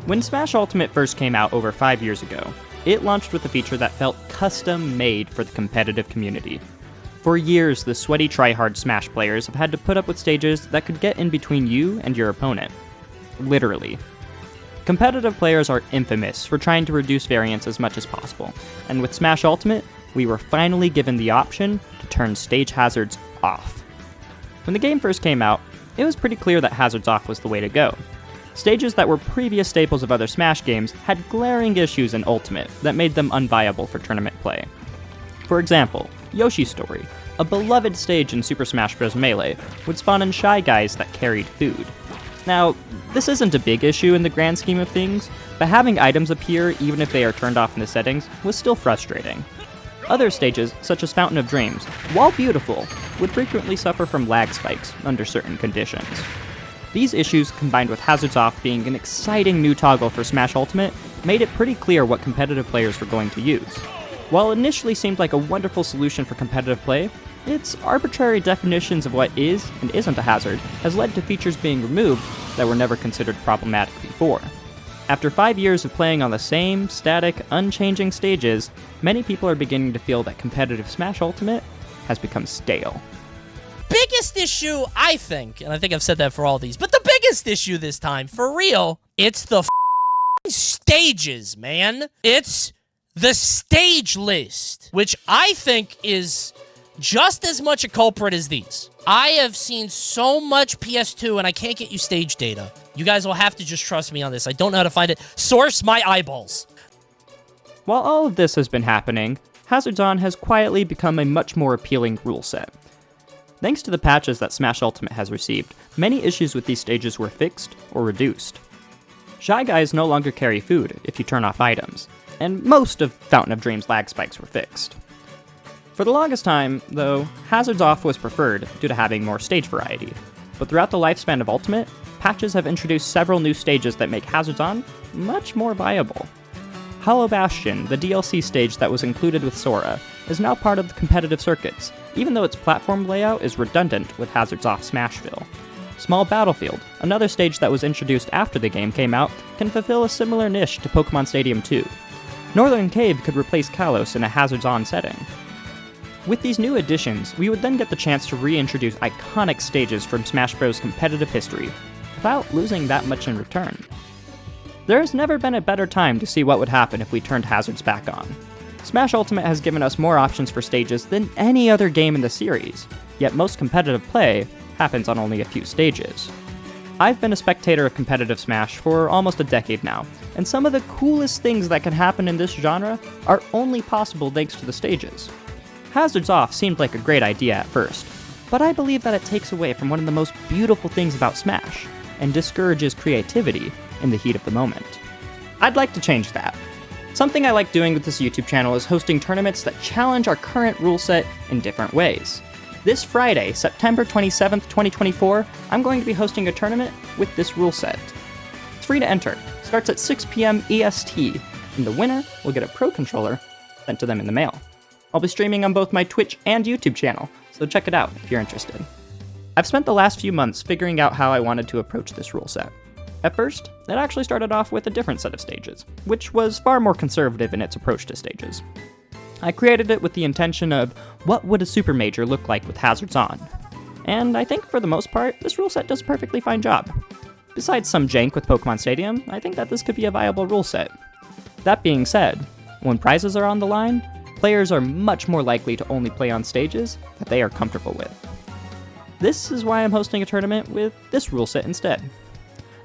When Smash Ultimate first came out over 5 years ago, it launched with a feature that felt custom-made for the competitive community. For years, the sweaty tryhard Smash players have had to put up with stages that could get in between you and your opponent. Literally. Competitive players are infamous for trying to reduce variance as much as possible, and with Smash Ultimate, we were finally given the option to turn stage hazards off. When the game first came out, it was pretty clear that hazards off was the way to go. Stages that were previous staples of other Smash games had glaring issues in Ultimate that made them unviable for tournament play. For example, Yoshi's Story, a beloved stage in Super Smash Bros. Melee, would spawn in Shy Guys that carried food. Now, this isn't a big issue in the grand scheme of things, but having items appear even if they are turned off in the settings was still frustrating. Other stages, such as Fountain of Dreams, while beautiful, would frequently suffer from lag spikes under certain conditions. These issues, combined with Hazards Off being an exciting new toggle for Smash Ultimate, made it pretty clear what competitive players were going to use. While it initially seemed like a wonderful solution for competitive play, its arbitrary definitions of what is and isn't a hazard has led to features being removed that were never considered problematic before. After 5 years of playing on the same, static, unchanging stages, many people are beginning to feel that competitive Smash Ultimate has become stale. Biggest issue, I think, and I think I've said that for all these, but the biggest issue this time, for real, it's the stages, man. It's the stage list, which I think is just as much a culprit as these. I have seen so much PS2 and I can't get you stage data. You guys will have to just trust me on this. I don't know how to find it. Source my eyeballs. While all of this has been happening, Hazards On has quietly become a much more appealing rule set. Thanks to the patches that Smash Ultimate has received, many issues with these stages were fixed or reduced. Shy Guys no longer carry food if you turn off items, and most of Fountain of Dreams lag spikes were fixed. For the longest time, though, Hazards Off was preferred due to having more stage variety, but throughout the lifespan of Ultimate, patches have introduced several new stages that make Hazards On much more viable. Hollow Bastion, the DLC stage that was included with Sora, is now part of the competitive circuits, even though its platform layout is redundant with Hazards Off Smashville. Small Battlefield, another stage that was introduced after the game came out, can fulfill a similar niche to Pokemon Stadium 2. Northern Cave could replace Kalos in a Hazards On setting. With these new additions, we would then get the chance to reintroduce iconic stages from Smash Bros. Competitive history, without losing that much in return. There has never been a better time to see what would happen if we turned Hazards back on. Smash Ultimate has given us more options for stages than any other game in the series, yet most competitive play happens on only a few stages. I've been a spectator of competitive Smash for almost a decade now, and some of the coolest things that can happen in this genre are only possible thanks to the stages. Hazards Off seemed like a great idea at first, but I believe that it takes away from one of the most beautiful things about Smash, and discourages creativity in the heat of the moment. I'd like to change that. Something I like doing with this YouTube channel is hosting tournaments that challenge our current rule set in different ways. This Friday, September 27th, 2024, I'm going to be hosting a tournament with this rule set. It's free to enter, starts at 6 p.m. EST, and the winner will get a Pro Controller sent to them in the mail. I'll be streaming on both my Twitch and YouTube channel, so check it out if you're interested. I've spent the last few months figuring out how I wanted to approach this rule set. At first, it actually started off with a different set of stages, which was far more conservative in its approach to stages. I created it with the intention of what would a super major look like with Hazards On. And I think for the most part, this rule set does a perfectly fine job. Besides some jank with Pokemon Stadium, I think that this could be a viable rule set. That being said, when prizes are on the line, players are much more likely to only play on stages that they are comfortable with. This is why I'm hosting a tournament with this rule set instead.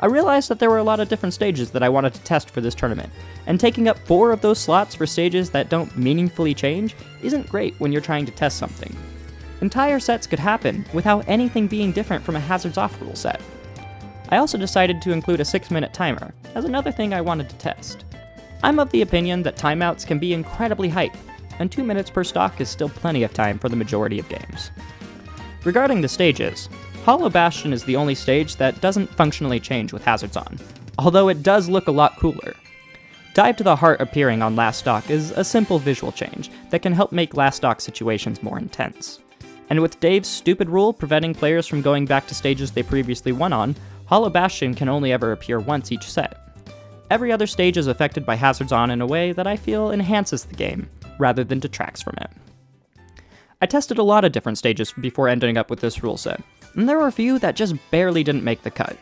I realized that there were a lot of different stages that I wanted to test for this tournament, and taking up 4 of those slots for stages that don't meaningfully change isn't great when you're trying to test something. Entire sets could happen without anything being different from a Hazards Off rule set. I also decided to include a 6-minute timer as another thing I wanted to test. I'm of the opinion that timeouts can be incredibly hype, and 2 minutes per stock is still plenty of time for the majority of games. Regarding the stages, Hollow Bastion is the only stage that doesn't functionally change with Hazards On, although it does look a lot cooler. Dive to the Heart appearing on last stock is a simple visual change that can help make last stock situations more intense. And with Dave's stupid rule preventing players from going back to stages they previously won on, Hollow Bastion can only ever appear once each set. Every other stage is affected by hazards on in a way that I feel enhances the game, rather than detracts from it. I tested a lot of different stages before ending up with this rule set, and there were a few that just barely didn't make the cut.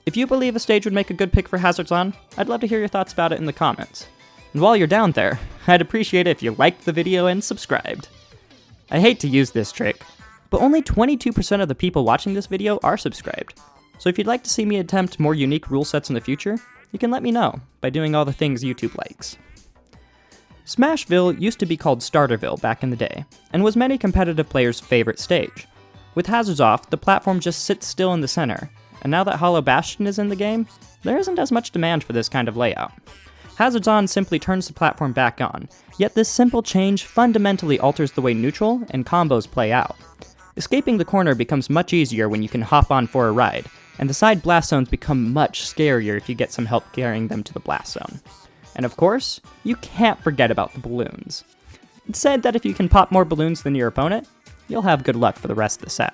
If you believe a stage would make a good pick for hazards on, I'd love to hear your thoughts about it in the comments. And while you're down there, I'd appreciate it if you liked the video and subscribed. I hate to use this trick, but only 22% of the people watching this video are subscribed. So if you'd like to see me attempt more unique rule sets in the future, you can let me know by doing all the things YouTube likes. Smashville used to be called Starterville back in the day, and was many competitive players' favorite stage. With hazards off, the platform just sits still in the center, and now that Hollow Bastion is in the game, there isn't as much demand for this kind of layout. Hazards on simply turns the platform back on, yet this simple change fundamentally alters the way neutral and combos play out. Escaping the corner becomes much easier when you can hop on for a ride, and the side blast zones become much scarier if you get some help carrying them to the blast zone. And of course, you can't forget about the balloons. It's said that if you can pop more balloons than your opponent, you'll have good luck for the rest of the set.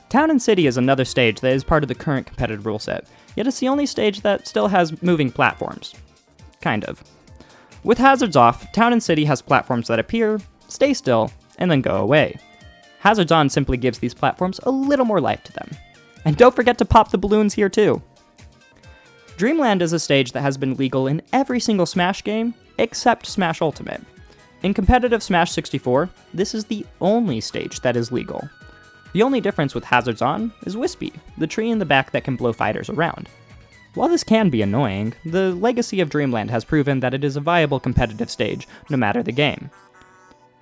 Town and City is another stage that is part of the current competitive rule set, yet it's the only stage that still has moving platforms. Kind of. With hazards off, Town and City has platforms that appear, stay still, and then go away. Hazards on simply gives these platforms a little more life to them. And don't forget to pop the balloons here too! Dreamland is a stage that has been legal in every single Smash game, except Smash Ultimate. In competitive Smash 64, this is the only stage that is legal. The only difference with Hazards On is Wispy, the tree in the back that can blow fighters around. While this can be annoying, the legacy of Dreamland has proven that it is a viable competitive stage, no matter the game.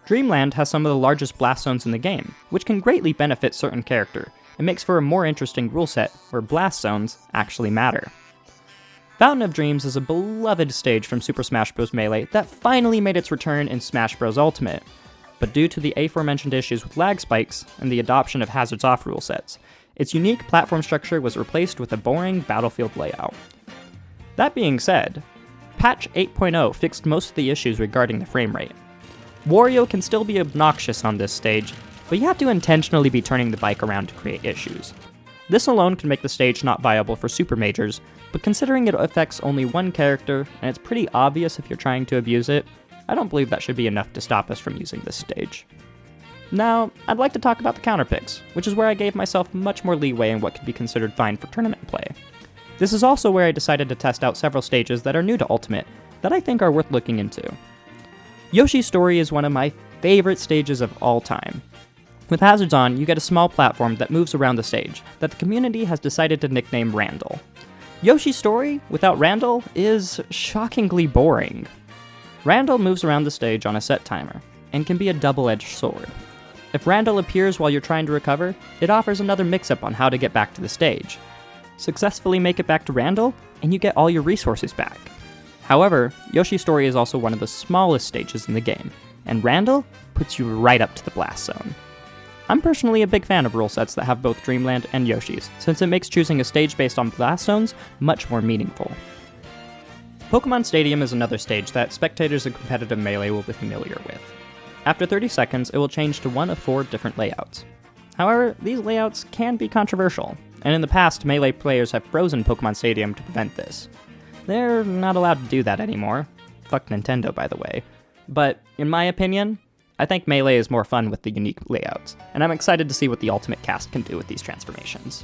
Dreamland has some of the largest blast zones in the game, which can greatly benefit certain character, and makes for a more interesting rule set where blast zones actually matter. Fountain of Dreams is a beloved stage from Super Smash Bros. Melee that finally made its return in Smash Bros. Ultimate, but due to the aforementioned issues with lag spikes and the adoption of hazards off rule sets, its unique platform structure was replaced with a boring battlefield layout. That being said, patch 8.0 fixed most of the issues regarding the frame rate. Wario can still be obnoxious on this stage, but you have to intentionally be turning the bike around to create issues. This alone can make the stage not viable for super majors, but considering it affects only one character, and it's pretty obvious if you're trying to abuse it, I don't believe that should be enough to stop us from using this stage. Now, I'd like to talk about the counterpicks, which is where I gave myself much more leeway in what could be considered fine for tournament play. This is also where I decided to test out several stages that are new to Ultimate, that I think are worth looking into. Yoshi's Story is one of my favorite stages of all time. With hazards on, you get a small platform that moves around the stage, that the community has decided to nickname Randall. Yoshi's Story, without Randall, is shockingly boring. Randall moves around the stage on a set timer, and can be a double-edged sword. If Randall appears while you're trying to recover, it offers another mix-up on how to get back to the stage. Successfully make it back to Randall, and you get all your resources back. However, Yoshi's Story is also one of the smallest stages in the game, and Randall puts you right up to the blast zone. I'm personally a big fan of rule sets that have both Dreamland and Yoshi's, since it makes choosing a stage based on blast zones much more meaningful. Pokemon Stadium is another stage that spectators in competitive Melee will be familiar with. After 30 seconds, it will change to one of 4 different layouts. However, these layouts can be controversial, and in the past, Melee players have frozen Pokemon Stadium to prevent this. They're not allowed to do that anymore. Fuck Nintendo, by the way. But, in my opinion, I think Melee is more fun with the unique layouts, and I'm excited to see what the Ultimate cast can do with these transformations.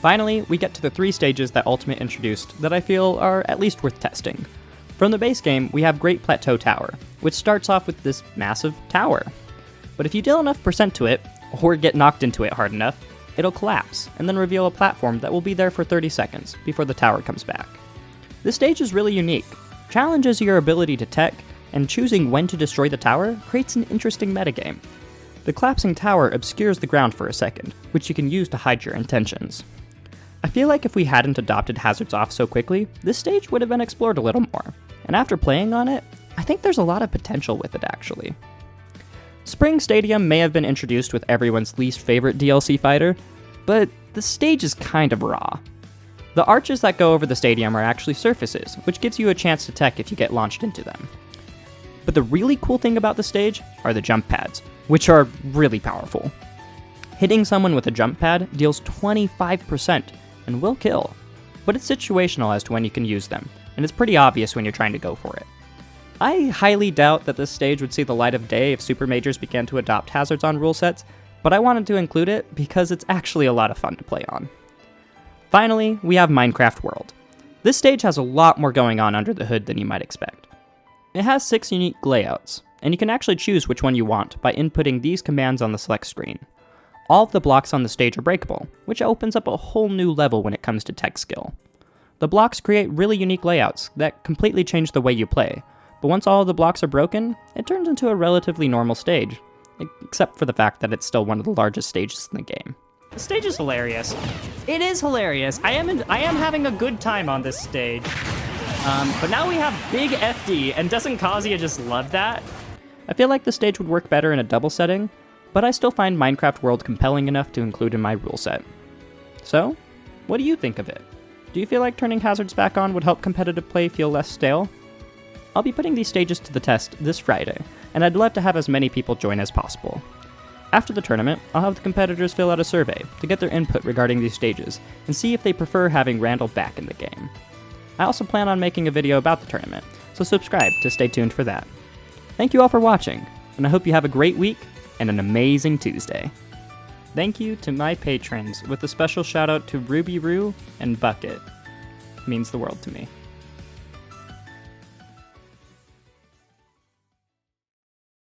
Finally, we get to the 3 stages that Ultimate introduced that I feel are at least worth testing. From the base game, we have Great Plateau Tower, which starts off with this massive tower. But if you deal enough percent to it, or get knocked into it hard enough, it'll collapse, and then reveal a platform that will be there for 30 seconds before the tower comes back. This stage is really unique, challenges your ability to tech, and choosing when to destroy the tower creates an interesting metagame. The collapsing tower obscures the ground for a second, which you can use to hide your intentions. I feel like if we hadn't adopted hazards off so quickly, this stage would have been explored a little more, and after playing on it, I think there's a lot of potential with it actually. Spring Stadium may have been introduced with everyone's least favorite DLC fighter, but the stage is kind of raw. The arches that go over the stadium are actually surfaces, which gives you a chance to tech if you get launched into them. But the really cool thing about the stage are the jump pads, which are really powerful. Hitting someone with a jump pad deals 25% and will kill. but it's situational as to when you can use them, and it's pretty obvious when you're trying to go for it. I highly doubt that this stage would see the light of day if super majors began to adopt hazards on rule sets, but I wanted to include it because it's actually a lot of fun to play on. Finally, we have Minecraft World. This stage has a lot more going on under the hood than you might expect. It has 6 unique layouts, and you can actually choose which one you want by inputting these commands on the select screen. All of the blocks on the stage are breakable, which opens up a whole new level when it comes to tech skill. The blocks create really unique layouts that completely change the way you play, but once all of the blocks are broken, it turns into a relatively normal stage, except for the fact that it's still one of the largest stages in the game. The stage is hilarious. It is hilarious. I am having a good time on this stage. But now we have big FD, and doesn't Kazuya just love that? I feel like the stage would work better in a double setting, but I still find Minecraft World compelling enough to include in my rule set. So, what do you think of it? Do you feel like turning hazards back on would help competitive play feel less stale? I'll be putting these stages to the test this Friday, and I'd love to have as many people join as possible. After the tournament, I'll have the competitors fill out a survey to get their input regarding these stages, and see if they prefer having Randall back in the game. I also plan on making a video about the tournament, so subscribe to stay tuned for that. Thank you all for watching, and I hope you have a great week and an amazing Tuesday. Thank you to my patrons, with a special shout out to Ruby Roo and Bucket. It means the world to me.